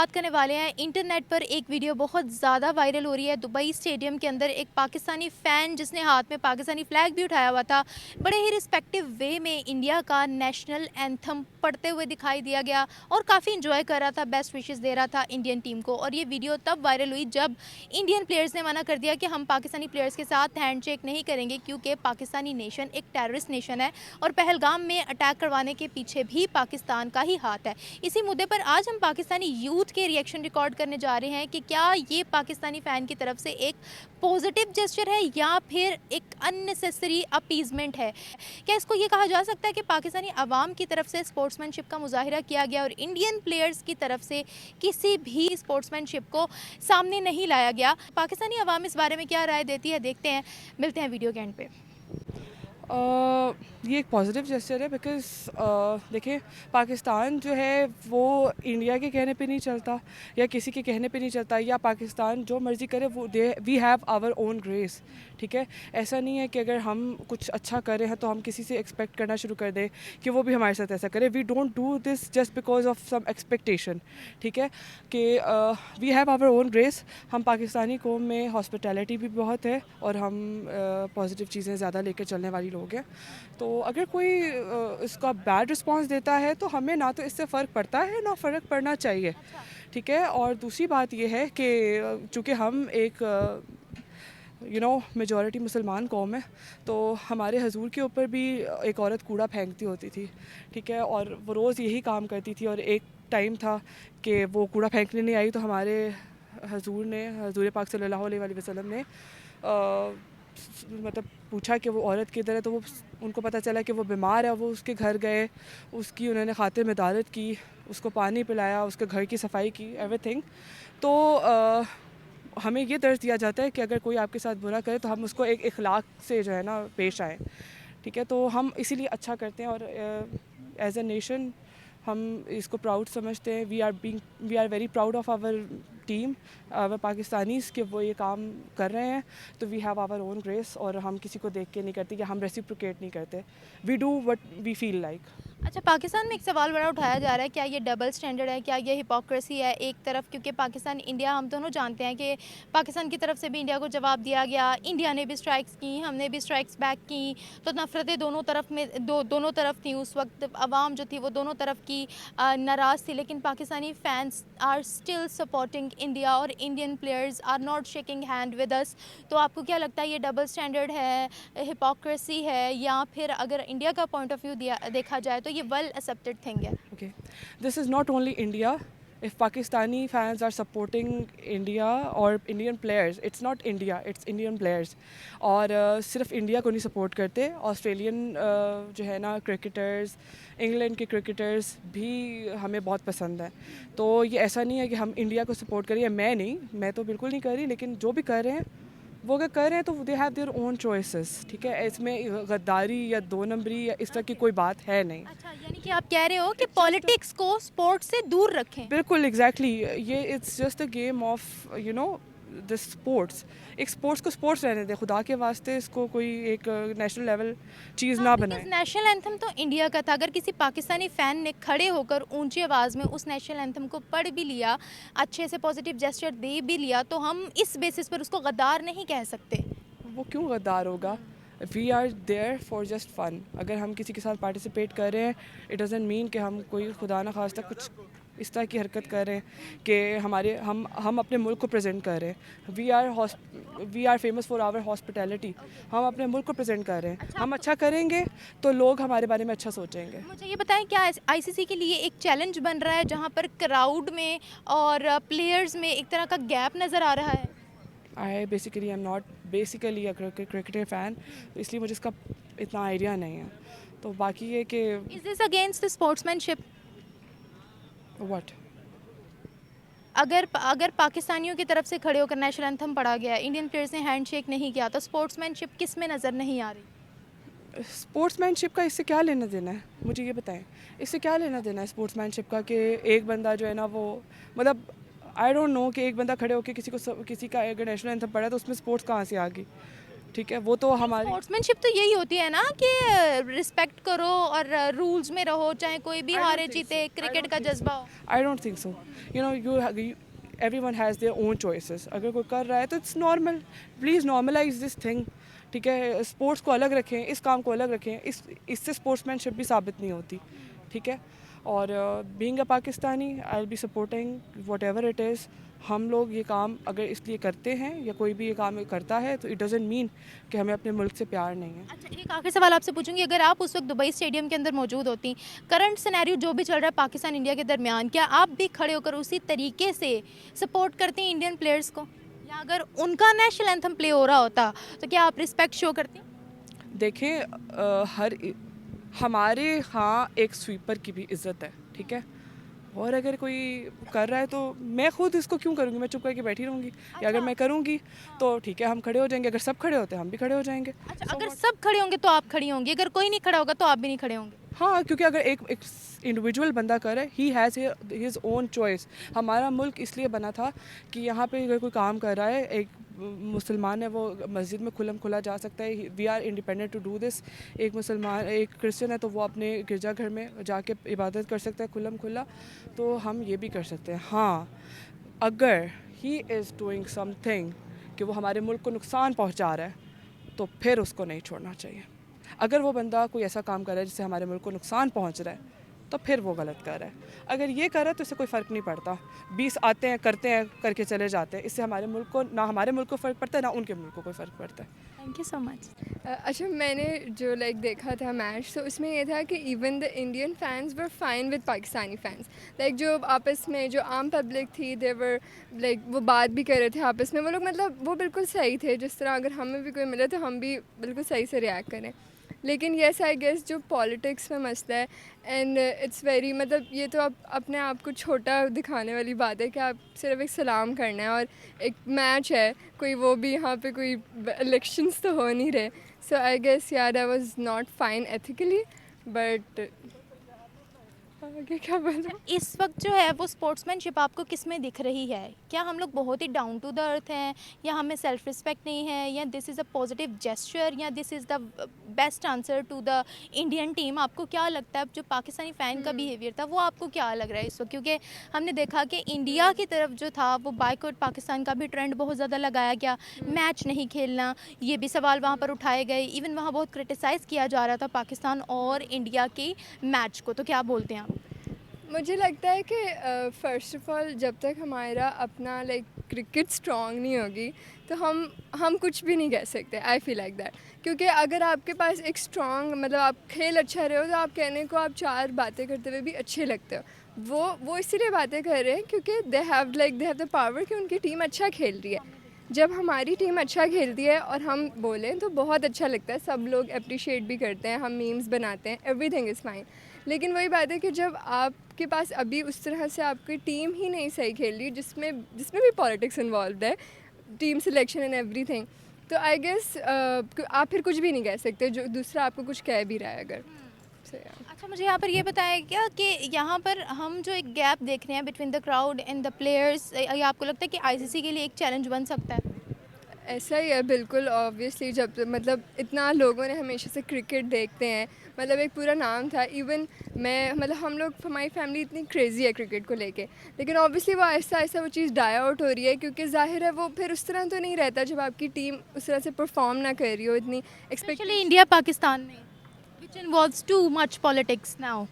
बात करने वाले हैं। इंटरनेट पर एक वीडियो बहुत ज़्यादा वायरल हो रही है। दुबई स्टेडियम के अंदर एक पाकिस्तानी फ़ैन जिसने हाथ में पाकिस्तानी फ़्लैग भी उठाया हुआ था, बड़े ही रिस्पेक्टिव वे में इंडिया का नेशनल एंथम पढ़ते हुए दिखाई दिया गया और काफ़ी इंजॉय कर रहा था, बेस्ट विशेज़ दे रहा था इंडियन टीम को। और ये वीडियो तब वायरल हुई जब इंडियन प्लेयर्स ने मना कर दिया कि हम पाकिस्तानी प्लेयर्स के साथ हैंडशेक नहीं करेंगे, क्योंकि पाकिस्तानी नेशन एक टेररिस्ट नेशन है और पहलगाम में अटैक करवाने के पीछे भी पाकिस्तान का ही हाथ है। इसी मुद्दे पर आज हम पाकिस्तानी यूथ के रिएक्शन रिकॉर्ड करने जा रहे हैं कि क्या ये पाकिस्तानी फ़ैन की तरफ से एक पॉजिटिव जेस्चर है या फिर एक अननेसेसरी अपीजमेंट है। क्या इसको ये कहा जा सकता है कि पाकिस्तानी अवाम की तरफ से स्पोर्ट्समैनशिप का मुजाहिरा किया गया और इंडियन प्लेयर्स की तरफ से किसी भी स्पोर्ट्समैनशिप को सामने नहीं लाया गया। पाकिस्तानी अवाम इस बारे में क्या राय देती है, देखते हैं। मिलते हैं वीडियो के एंड पे। ये एक पॉजिटिव जेस्चर है बिकॉज़ देखिए, पाकिस्तान जो है वो इंडिया के कहने पे नहीं चलता या किसी के कहने पे नहीं चलता, या पाकिस्तान जो मर्ज़ी करे वो we have our own grace. ठीक है, ऐसा नहीं है कि अगर हम कुछ अच्छा कर रहे हैं तो हम किसी से एक्सपेक्ट करना शुरू कर दें कि वो भी हमारे साथ ऐसा करे। We don't do this just because of some expectation. ठीक है, कि we have our own grace. हम पाकिस्तानी कौम में हॉस्पिटैलिटी भी बहुत है और हम पॉजिटिव चीज़ें ज़्यादा लेकर चलने वाली लोग हैं। तो अगर कोई इसका बैड रिस्पांस देता है तो हमें ना तो इससे फ़र्क पड़ता है ना फ़र्क पड़ना चाहिए। ठीक है, और दूसरी बात ये है कि चूँकि हम एक मेजॉरिटी मुसलमान कौम है, तो हमारे हजूर के ऊपर भी एक औरत कूड़ा फेंकती होती थी। ठीक है, और वो रोज़ यही काम करती थी और एक टाइम था कि वो कूड़ा फेंकने नहीं आई तो हमारे हजूर पाक सल्लल्लाहु अलैहि वसल्लम ने मतलब पूछा कि वो औरत किधर है, तो वो उनको पता चला कि वो बीमार है। वो उसके घर गए, उसकी उन्होंने खातिर मदारत की, उसको पानी पिलाया, उसके घर की सफाई की, एवरीथिंग। तो हमें ये दर्ज दिया जाता है कि अगर कोई आपके साथ बुरा करे तो हम उसको एक इखलाक से जो है ना पेश आए। ठीक है, तो हम इसीलिए अच्छा करते हैं और एज अ नेशन हम इसको प्राउड समझते हैं। We are very proud of our team, our Pakistanis, कि वो ये काम कर रहे हैं। तो we have our own grace और हम किसी को देख के नहीं करते कि हम रेसिप्रोकेट नहीं करते। We do what we feel like. अच्छा, पाकिस्तान में एक सवाल बड़ा उठाया जा रहा है, क्या ये डबल स्टैंडर्ड है, क्या ये हिपोक्रेसी है एक तरफ, क्योंकि पाकिस्तान इंडिया हम दोनों जानते हैं कि पाकिस्तान की तरफ से भी इंडिया को जवाब दिया गया, इंडिया ने भी स्ट्राइक्स की, हमने भी स्ट्राइक्स बैक की, तो नफ़रतें दोनों तरफ थी। उस वक्त आवाम जो थी वो दोनों तरफ की नाराज़ थी, लेकिन Pakistani fans are still supporting India और Indian players are not shaking hand with us. तो आपको क्या लगता है, ये डबल स्टैंडर्ड है, हिपोक्रेसी है, या फिर अगर इंडिया का पॉइंट ऑफ व्यू देखा जाए तो ये वेल एक्सेप्टेड थिंग है? Okay, this is not only India. If Pakistani fans are supporting India or Indian players, it's not India, it's Indian players. और सिर्फ इंडिया को नहीं सपोर्ट करते, ऑस्ट्रेलियन जो है ना क्रिकेटर्स, इंग्लैंड के क्रिकेटर्स भी हमें बहुत पसंद है। तो ये ऐसा नहीं है कि हम इंडिया को सपोर्ट करें, मैं तो बिल्कुल नहीं कर रही, लेकिन जो भी कर रहे हैं वो अगर कर रहे हैं तो they have their own choices. ठीक है, इसमें गद्दारी या दो नंबरी या इस तरह की कोई बात है नहीं। अच्छा, यानी कि आप कह रहे हो कि पॉलिटिक्स को स्पोर्ट्स से दूर रखें। बिल्कुल एग्जैक्टली ये it's just a game of the sports. एक स्पोर्ट्स को स्पोर्ट्स रहने दें, खुदा के वास्ते इसको कोई एक नेशनल लेवल चीज़ ना बनाएं। नेशनल एंथम तो इंडिया का था, अगर किसी पाकिस्तानी फ़ैन ने खड़े होकर ऊंची आवाज़ में उस नेशनल एंथम को पढ़ भी लिया, अच्छे से पॉजिटिव जेस्चर दे भी लिया, तो हम इस बेसिस पर उसको गद्दार नहीं कह सकते। वो क्यों गद्दार होगा? We are there for just fun. अगर हम किसी के साथ पार्टिसिपेट कर रहे हैं, इट डज़ंट मीन कि हम कोई खुदा ना खास्ता कुछ इस तरह की हरकत कर रहे हैं कि हम अपने मुल्क को प्रेजेंट कर रहे हैं। We are famous for our hospitality. हम अपने मुल्क को प्रेजेंट कर रहे हैं। हम अच्छा करेंगे तो लोग हमारे बारे में अच्छा सोचेंगे। मुझे ये बताएं, क्या आईसीसी के लिए एक चैलेंज बन रहा है जहां पर क्राउड में और प्लेयर्स में एक तरह का गैप नज़र आ रहा है? I basically am not basically a cricketer fan, तो इसलिए मुझे इसका इतना आइडिया नहीं है। तो बाकी ये कि is this against the sportsmanship? What अगर अगर पाकिस्तानियों की तरफ से खड़े होकर नेशनल एंथम पढ़ा गया, इंडियन प्लेयर्स ने हैंडशेक नहीं किया, तो स्पोर्ट्समैनशिप किस में नज़र नहीं आ रही? स्पोर्ट्समैनशिप का इससे क्या लेना देना है, मुझे ये बताएं। इससे क्या लेना देना है स्पोर्ट्समैनशिप का कि एक बंदा जो है ना वो मतलब आई डोंट नो कि एक बंदा खड़े होकर किसी का अगर नेशनल एंथम पढ़ा तो उसमें स्पोर्ट्स कहाँ से आ गई? ठीक है, वो तो हमारी स्पोर्ट्समैनशिप तो यही होती है ना कि रिस्पेक्ट करो और रूल्स में रहो, चाहे कोई भी I हारे don't think जीते, so. I क्रिकेट don't का think so. जज्बा हो। I don't think so. You know, everyone has their own choices. अगर कोई कर रहा है तो it's normal. Please normalize this thing. ठीक है, स्पोर्ट्स को अलग रखें, इस काम को अलग रखें, इससे स्पोर्ट्समैनशिप भी साबित नहीं होती। ठीक है, और being a Pakistani I will be supporting what ever it is. हम लोग ये काम अगर इसलिए करते हैं या कोई भी ये काम करता है तो इट डजेंट मीन कि हमें अपने मुल्क से प्यार नहीं है। अच्छा, एक आखिरी सवाल आपसे पूछूंगी, अगर आप उस वक्त दुबई स्टेडियम के अंदर मौजूद होती, करंट सिनेरियो जो भी चल रहा है पाकिस्तान इंडिया के दरमियान, क्या आप भी खड़े होकर उसी तरीके से सपोर्ट करती इंडियन प्लेयर्स को, या अगर उनका नेशनल एंथम प्ले हो रहा होता तो क्या आप रिस्पेक्ट शो करती? देखें, हमारे यहाँ एक स्वीपर की भी इज्जत है। ठीक है, और अगर कोई कर रहा है तो मैं खुद इसको क्यों करूँगी, मैं चुप करके बैठी रहूँगी? या अगर मैं करूँगी तो ठीक है, हम खड़े हो जाएंगे, अगर सब खड़े होते हैं हम भी खड़े हो जाएंगे। अच्छा, अगर सब खड़े होंगे तो आप खड़ी होंगी, अगर कोई नहीं खड़ा होगा तो आप भी नहीं खड़े होंगे? हाँ, क्योंकि अगर एक इंडिविजुअल बंदा करे, he has his own choice. हमारा मुल्क इसलिए बना था कि यहाँ पे अगर कोई काम कर रहा है, एक मुसलमान है वो मस्जिद में खुलम खुला जा सकता है, we are independent to do this. एक मुसलमान, एक क्रिश्चियन है तो वो अपने गिरजाघर में जाके इबादत कर सकता है खुलम खुला, तो हम ये भी कर सकते हैं। हाँ, अगर ही इज़ डूइंग समथिंग कि वो हमारे मुल्क को नुकसान पहुँचा रहा है तो फिर उसको नहीं छोड़ना चाहिए। अगर वो बंदा कोई ऐसा काम कर रहा है जिससे हमारे मुल्क को नुकसान पहुंच रहा है तो फिर वो गलत कर रहा है। अगर ये कर रहा है तो इससे कोई फ़र्क नहीं पड़ता, 20 आते हैं करते हैं करके चले जाते हैं, इससे हमारे मुल्क को, ना हमारे मुल्क को फ़र्क पड़ता है ना उनके मुल्क को कोई फ़र्क पड़ता है। Thank you so much. अच्छा, मैंने जो देखा था मैच, तो उसमें ये था कि even the Indian fans were fine with Pakistani fans. जो आपस में जो आम पब्लिक थी, दे वर वो बात भी कर रहे थे आपस में, वो लोग मतलब वो बिल्कुल सही थे, जिस तरह अगर हमें भी कोई मिले तो हम भी बिल्कुल सही से रिएक्ट करें। लेकिन येस, आई गेस जो पॉलिटिक्स में मसला है, एंड इट्स वेरी मतलब ये तो आप अपने आप को छोटा दिखाने वाली बात है कि आप सिर्फ एक सलाम करना है और एक मैच है, कोई वो भी यहाँ पे कोई इलेक्शंस तो हो नहीं रहे। सो आई गेस यार I was not fine ethically, but आगे क्या बोलूं। इस वक्त जो है वो स्पोर्ट्समैनशिप आपको किस में दिख रही है? क्या हम लोग बहुत ही डाउन टू द अर्थ हैं, या हमें सेल्फ रिस्पेक्ट नहीं है, या this is a positive gesture, या this is the best answer to the Indian team? आपको क्या लगता है जो पाकिस्तानी फ़ैन का बिहेवियर था वो आपको क्या लग रहा है इस वक्त? क्योंकि हमने देखा कि इंडिया की तरफ जो था वो बायकॉट पाकिस्तान का भी ट्रेंड बहुत ज़्यादा लगाया गया, मैच नहीं खेलना, ये भी सवाल वहाँ पर उठाए गए, इवन वहाँ बहुत क्रिटिसाइज़ किया जा रहा था पाकिस्तान और इंडिया के मैच को। तो क्या बोलते हैं आप? मुझे लगता है कि फ़र्स्ट ऑफ़ ऑल जब तक हमारा अपना क्रिकेट स्ट्रॉन्ग नहीं होगी तो हम कुछ भी नहीं कह सकते। आई फील लाइक दैट, क्योंकि अगर आपके पास एक स्ट्रॉन्ग मतलब आप खेल अच्छा रहे हो तो आप कहने को आप 4 बातें करते हुए भी अच्छे लगते हो। वो इसीलिए बातें कर रहे हैं क्योंकि दे हैव द पावर कि उनकी टीम अच्छा खेल रही है। जब हमारी टीम अच्छा खेलती है और हम बोलें तो बहुत अच्छा लगता है, सब लोग अप्रिशिएट भी करते हैं, हम मीम्स बनाते हैं, एवरीथिंग इज़ फाइन। लेकिन वही बात है कि जब आपके पास अभी उस तरह से आपकी टीम ही नहीं सही खेल रही, जिसमें भी पॉलिटिक्स इन्वॉल्व है, टीम सिलेक्शन एंड एवरीथिंग, तो आई गेस आप फिर कुछ भी नहीं कह सकते जो दूसरा आपको कुछ कह भी रहा है अगर। अच्छा, मुझे यहाँ पर ये बताया क्या कि यहाँ पर हम जो एक गैप देख रहे हैं between the crowd and the players, ये आपको लगता है कि आईसीसी के लिए एक चैलेंज बन सकता है? ऐसा ही है बिल्कुल, ऑब्वियसली जब मतलब इतना लोगों ने हमेशा से क्रिकेट देखते हैं, मतलब एक पूरा नाम था, इवन मैं मतलब हम लोग हमारी फैमिली इतनी क्रेज़ी है क्रिकेट को लेके, लेकिन ऑब्वियसली वो ऐसा ऐसा वो चीज़ डाई आउट हो रही है क्योंकि जाहिर है वो फिर उस तरह तो नहीं रहता जब आपकी टीम उस तरह से परफॉर्म ना कर रही हो, इतनी स्पेशली इंडिया पाकिस्तान में, which involves too much politics now.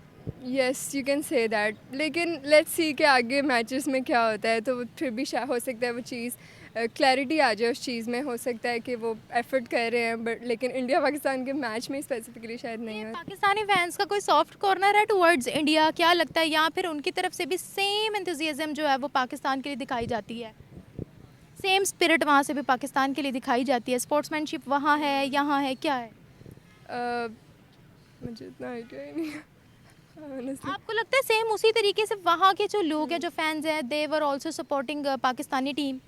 Yes, you can say that, लेकिन लेट्स सी कि आगे मैचेस में क्या होता है, तो फिर भी हो सकता है वो चीज़ क्लैरिटी आ जाए उस चीज़ में, हो सकता है कि वो एफर्ट कर रहे हैं, बट लेकिन इंडिया पाकिस्तान के मैच में स्पेसिफिकली शायद नहीं हो। पाकिस्तानी फैंस का कोई सॉफ्ट कॉर्नर है टुवर्ड्स इंडिया, क्या लगता है, या फिर उनकी तरफ से भी सेम एंथुसियाज्म जो है वो पाकिस्तान के लिए दिखाई जाती है, सेम स्पिरिट वहाँ से भी पाकिस्तान के लिए दिखाई जाती है? स्पोर्ट्समैनशिप वहाँ है, यहाँ है, क्या है? मुझे इतना आइडिया ही नहीं है honestly। आपको लगता है सेम उसी तरीके से वहाँ के जो लोग हैं, जो फैंस हैं, they were also supporting Pakistani team?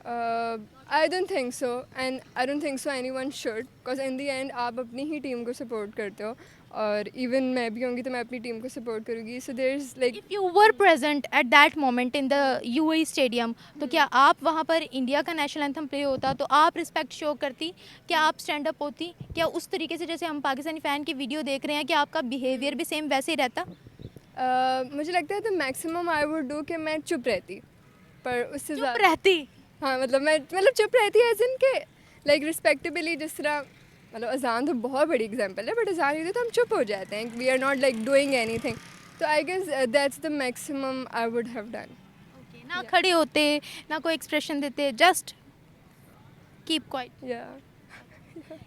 I don't think so, and I don't think so anyone should, because in the end आप अपनी ही टीम को सपोर्ट करते हो और इवन मैं भी होंगी तो मैं अपनी टीम को सपोर्ट करूँगी. So there is like if you were present at that moment in the UAE stadium तो क्या आप वहाँ पर इंडिया का नेशनल एंथम प्ले होता तो आप रिस्पेक्ट शो करती, क्या आप स्टैंड अप होती, क्या उस तरीके से जैसे हम पाकिस्तानी फ़ैन की वीडियो देख रहे हैं कि आपका बिहेवियर भी सेम वैसे ही रहता? मुझे लगता है the maximum I would do कि मैं चुप रहती, पर उससे चुप ज़्यादा रहती? हाँ मतलब चुप रहती है एज इन के लाइक रिस्पेक्टेबली. जिस तरह मतलब अजान तो बहुत बड़ी एग्जांपल है, बट अजान नहीं तो हम चुप हो जाते हैं. We are not like doing anything. तो I guess that's the maximum I would have done. Okay, ना खड़े होते, ना कोई एक्सप्रेशन देते, जस्ट कीप क्वाइट. या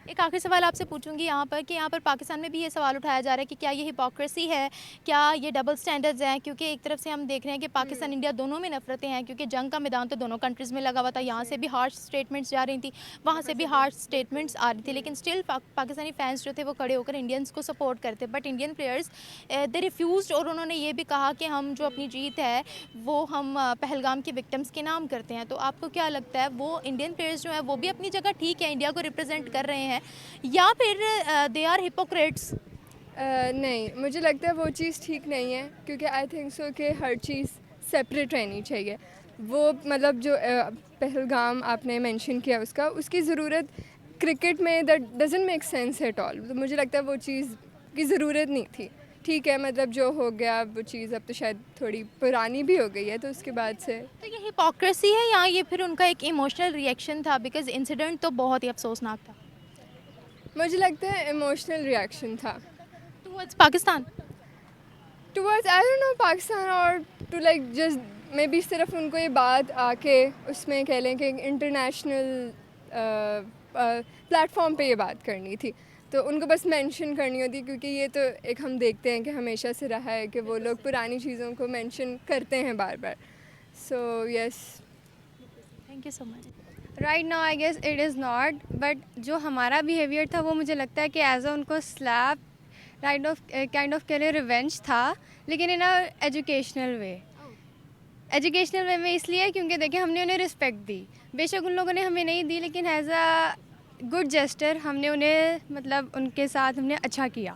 एक आखिरी सवाल आपसे पूछूंगी यहाँ पर कि यहाँ पर पाकिस्तान में भी ये सवाल उठाया जा रहा है कि क्या ये हिपोक्रेसी है, क्या ये डबल स्टैंडर्ड्स हैं, क्योंकि एक तरफ से हम देख रहे हैं कि पाकिस्तान इंडिया दोनों में नफरतें हैं, क्योंकि जंग का मैदान तो दोनों कंट्रीज़ में लगा हुआ था. यहाँ से भी हार्श स्टेटमेंट्स जा रही थी, वहाँ से भी हार्श स्टेटमेंट्स आ रही थी, लेकिन स्टिल पाकिस्तानी फैंस जो थे वो खड़े होकर इंडियंस को सपोर्ट करते. But Indian players they refuse, और उन्होंने ये भी कहा कि हम जो अपनी जीत है वो हम पहलगाम के विक्टिम्स के नाम करते हैं. तो आपको क्या लगता है, वो इंडियन प्लेयर्स जो हैं वो भी अपनी जगह ठीक है, इंडिया को रिप्रेजेंट कर रहे हैं, या फिर दे आर हिपोक्रेट्स? नहीं, मुझे लगता है वो चीज़ ठीक नहीं है, क्योंकि आई थिंक सो कि हर चीज़ सेपरेट रहनी चाहिए. वो मतलब जो पहलगाम आपने मेंशन किया उसकी ज़रूरत क्रिकेट में that doesn't make sense at all. तो मुझे लगता है वो चीज़ की ज़रूरत नहीं थी. ठीक है, मतलब जो हो गया वो चीज़ अब तो शायद थोड़ी पुरानी भी हो गई है, तो उसके बाद से तो ये हिपोक्रेसी है या ये फिर उनका एक इमोशनल रिएक्शन था, बिकॉज इंसिडेंट तो बहुत ही अफसोसनाक था मुझे लगता है इमोशनल रिएक्शन था towards Pakistan? Towards I don't know Pakistan, और to like just maybe सिर्फ उनको ये बात आके उसमें कह लें कि इंटरनेशनल प्लेटफॉर्म पे ये बात करनी थी, तो उनको बस मेंशन करनी होती, क्योंकि ये तो एक हम देखते हैं कि हमेशा से रहा है कि वो लोग पुरानी चीज़ों को मेंशन करते हैं बार बार. So yes. Thank you so much. Right now I guess it is not, but जो हमारा बिहेवियर था वो मुझे लगता है कि एज अ उनको स्लैप काइंड ऑफ के लिए रिवेंज था, लेकिन इन अ एजुकेशनल वे में इसलिए क्योंकि देखिए हमने उन्हें रिस्पेक्ट दी. बेशक उन लोगों ने हमें नहीं दी, लेकिन एज अ गुड जेस्टर हमने उन्हें मतलब उनके साथ हमने अच्छा किया,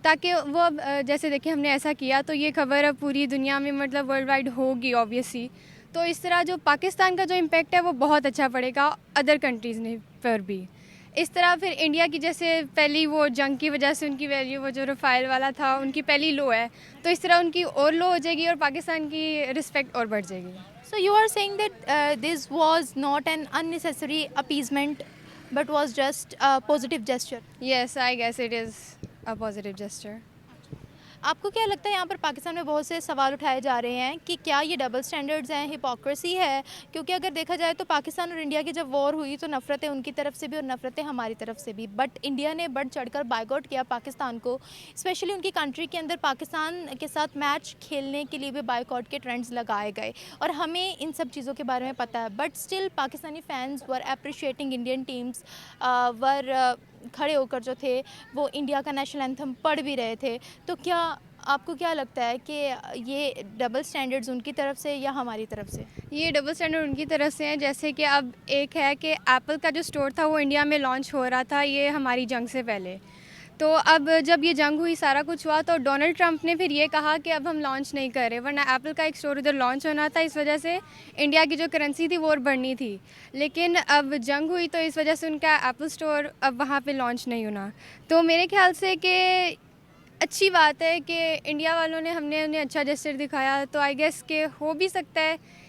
ताकि वो अब जैसे देखिए हमने ऐसा किया तो ये खबर अब पूरी दुनिया में मतलब वर्ल्ड वाइड होगी ऑब्वियसली. तो इस तरह जो पाकिस्तान का जो इम्पेक्ट है वो बहुत अच्छा पड़ेगा अदर कंट्रीज़ ने पर भी. इस तरह फिर इंडिया की जैसे पहली वो जंग की वजह से उनकी वैल्यू वो जो रफ़ाइल वाला था उनकी पहली लो है, तो इस तरह उनकी और लो हो जाएगी और पाकिस्तान की रिस्पेक्ट और बढ़ जाएगी. So you are saying that this was not an unnecessary appeasement, but was just a positive gesture. Yes, I guess it is a positive gesture. आपको क्या लगता है, यहाँ पर पाकिस्तान में बहुत से सवाल उठाए जा रहे हैं कि क्या ये डबल स्टैंडर्ड्स हैं, हिपोक्रेसी है, क्योंकि अगर देखा जाए तो पाकिस्तान और इंडिया की जब वॉर हुई तो नफ़रतें उनकी तरफ से भी और नफ़रतें हमारी तरफ से भी, बट इंडिया ने बढ़ चढ़कर बायकॉट किया पाकिस्तान को. स्पेशली उनकी कंट्री के अंदर पाकिस्तान के साथ मैच खेलने के लिए भी बायकॉट के ट्रेंड्स लगाए गए, और हमें इन सब चीज़ों के बारे में पता है. But still Pakistani fans were appreciating Indian teams, were खड़े होकर जो थे वो इंडिया का नेशनल एंथम पढ़ भी रहे थे. तो क्या आपको क्या लगता है कि ये डबल स्टैंडर्ड्स उनकी तरफ से या हमारी तरफ से? ये डबल स्टैंडर्ड उनकी तरफ से हैं. जैसे कि अब एक है कि एप्पल का जो स्टोर था वो इंडिया में लॉन्च हो रहा था ये हमारी जंग से पहले, तो अब जब ये जंग हुई सारा कुछ हुआ तो डोनाल्ड ट्रंप ने फिर ये कहा कि अब हम लॉन्च नहीं कर रहे, वरना एप्पल का एक स्टोर उधर लॉन्च होना था. इस वजह से इंडिया की जो करेंसी थी वो और बढ़नी थी, लेकिन अब जंग हुई तो इस वजह से उनका एप्पल स्टोर अब वहाँ पे लॉन्च नहीं होना. तो मेरे ख्याल से कि अच्छी बात है कि इंडिया वालों ने हमने उन्हें अच्छा जेस्चर दिखाया, तो आई गेस के हो भी सकता है.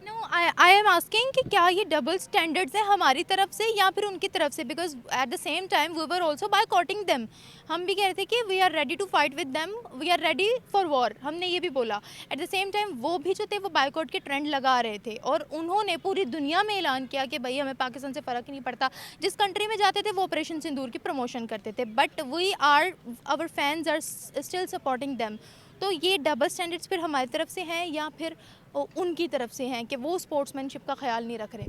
नो, आई एम आस्किंग कि क्या ये डबल स्टैंडर्ड्स है हमारी तरफ से या फिर उनकी तरफ से, because at the same time we were also boycotting them. हम भी कह रहे थे कि we are ready to fight with them, we are ready for war, हमने ये भी बोला. एट द सेम टाइम वो भी जो थे वो बायकॉट के ट्रेंड लगा रहे थे, और उन्होंने पूरी दुनिया में ऐलान किया कि भाई हमें पाकिस्तान से फ़र्क ही नहीं पड़ता. जिस कंट्री में जाते थे वो ऑपरेशन सिंदूर की प्रमोशन करते थे, but we are our fans are still supporting them. तो ये डबल स्टैंडर्ड्स फिर हमारी तरफ से हैं या फिर उनकी तरफ से हैं कि वो स्पोर्ट्समैनशिप का ख्याल नहीं रख रहे?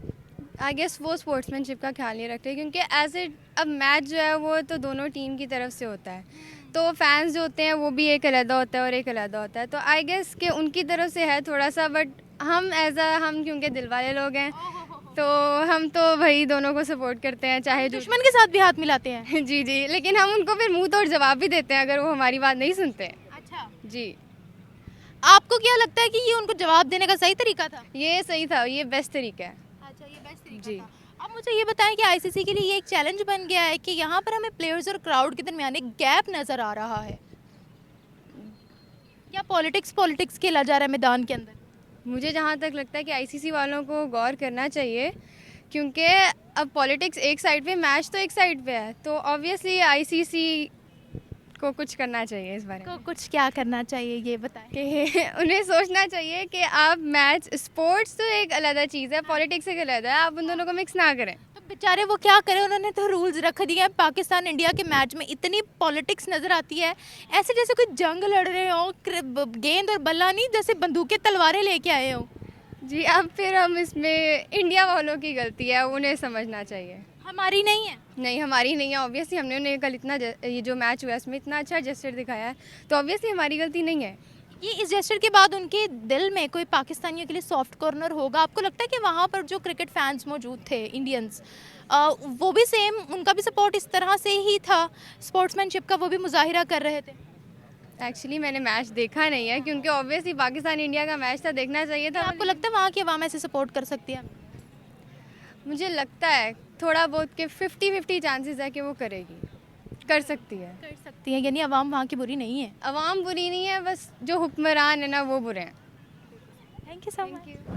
आई गेस वो स्पोर्ट्समैनशिप का ख्याल नहीं रखते, क्योंकि एज ए अब मैच जो है वो तो दोनों टीम की तरफ से होता है, तो फैंस जो होते हैं वो भी एक अलग होता है और एक अलग होता है. तो आई गेस कि उनकी तरफ से है थोड़ा सा, बट हम क्योंकि दिल वाले लोग हैं, तो हम तो भाई दोनों को सपोर्ट करते हैं, चाहे जो दुश्मन के साथ भी हाथ मिलाते हैं? जी जी, लेकिन हम उनको फिर मुंह तोड़ जवाब भी देते हैं अगर वो हमारी बात नहीं सुनते हैं। अच्छा, जी, आपको क्या लगता है कि ये उनको जवाब देने का सही तरीका था? ये सही था, ये बेस्ट तरीका है। अच्छा, ये बेस्ट तरीका जी। था। अब मुझे ये बताएं कि आईसीसी के लिए ये एक चैलेंज बन गया है कि यहाँ पर हमें प्लेयर्स और क्राउड के दरमियान एक गैप नज़र आ रहा है, या पॉलिटिक्स पॉलिटिक्स खेला जा रहा है मैदान के अंदर? मुझे जहाँ तक लगता है कि आईसीसी वालों को गौर करना चाहिए, क्योंकि अब पॉलिटिक्स एक साइड पे, मैच तो एक साइड पे है, तो ऑब्वियसली आईसीसी को कुछ करना चाहिए इस बारे को में। कुछ क्या करना चाहिए ये बताएं। कि उन्हें सोचना चाहिए कि आप मैच, स्पोर्ट्स तो एक अलग चीज़ है, पॉलिटिक्स एक अलग है, आप उन दोनों को मिक्स ना करें। तो बेचारे वो क्या करें, उन्होंने तो रूल्स रख दिए हैं। पाकिस्तान इंडिया के मैच में इतनी पॉलिटिक्स नज़र आती है, ऐसे जैसे कोई जंग लड़ रहे हो, गेंद और बल्ला नहीं, जैसे बंदूकें तलवारें लेके आए हो। जी, अब फिर हम इसमें इंडिया वालों की गलती है, उन्हें समझना चाहिए। हमारी नहीं है। नहीं, हमारी नहीं है, ऑब्वियसली हमने उन्हें कल इतना ये जो मैच हुआ है इसमें इतना अच्छा जेस्चर दिखाया है, तो ऑब्वियसली हमारी गलती नहीं है। ये इस जेस्चर के बाद उनके दिल में कोई पाकिस्तानियों के लिए सॉफ्ट कॉर्नर होगा? आपको लगता है कि वहाँ पर जो क्रिकेट फैंस मौजूद थे इंडियंस, वो भी सेम, उनका भी सपोर्ट इस तरह से ही था, स्पोर्ट्समैनशिप का वो भी मुजाहिरा कर रहे थे? एक्चुअली मैंने मैच देखा नहीं है, क्योंकि ऑब्वियसली पाकिस्तान इंडिया का मैच था, देखना चाहिए था। आपको लगता है वहाँ की आवाम ऐसे सपोर्ट कर सकती है? मुझे लगता है थोड़ा बहुत के 50-50 चांसेस है कि वो करेगी, कर सकती है। कर सकती है, यानी आवाम वहाँ की बुरी नहीं है। अवाम बुरी नहीं है, बस जो हुक्मरान है ना वो बुरे हैं। Thank you so much.